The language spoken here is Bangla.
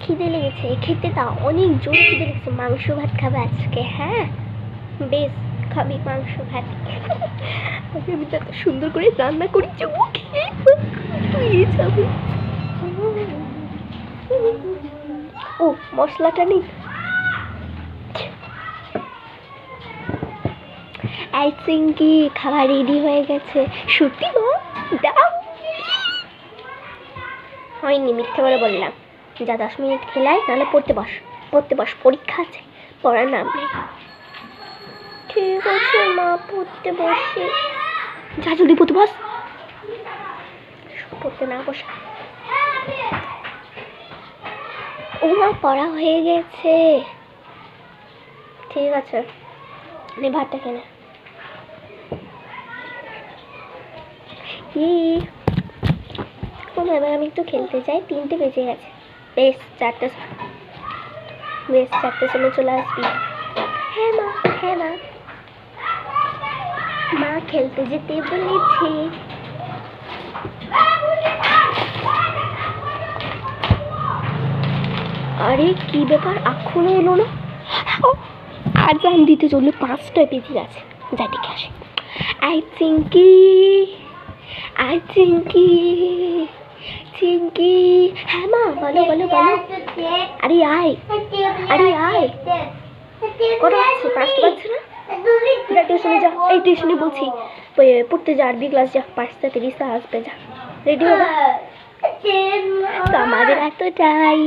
খিদে লেগেছে, খেতে দাও, অনেক জোর খিদে লেগেছে। মাংস ভাত খাবে আজকে? হ্যাঁ বেশ, খাবি মাংস ভাত? আমি তো এত সুন্দর করে রান্না করি, যাবে। ও মশলাটা নেই। আই চিঙ্কি, খাবার রেডি হয়ে গেছে। সত্যি গো? দাও। হয়নি, মিথ্যে করে বললাম। যা 10 মিনিট খেলাই, নাহলে পড়তে বস, পড়তে বস, পরীক্ষা আছে, পড়ার নাম নেই। ঠিক আছে মা, পড়তে বসে। যা জলদি পড়তে বস। পড়তে না বসা। ও মা, পড়া হয়ে গেছে। ঠিক আছে, নে ভাতটা খেলে। এবার আমি একটু খেলতে চাই, 3টে বেজে গেছে। বেশ 4টের সময় চলে আসবি। হ্যাঁ মা, হ্যাঁ মা, মা খেলতে যেতে বলেছি। আরে কি ব্যাপার, এখনো এলো না? আজান দিতে চললে 5টায় বেজে গেছে। যা দেখে আসে। আই চিঙ্কি, চিঙ্কি। হ্যাঁ মা, বলো বলো বলো। আরে আয়, আরে আয়। কটা বাজছে? 5টা বাজছে না? যা টিউশনে যা। এই টিউশনে বলছি, পড়তে যা, আরবি ক্লাস যা। 5:30 আসবে, যা রেডি হবে। তো আমাদের এতটাই।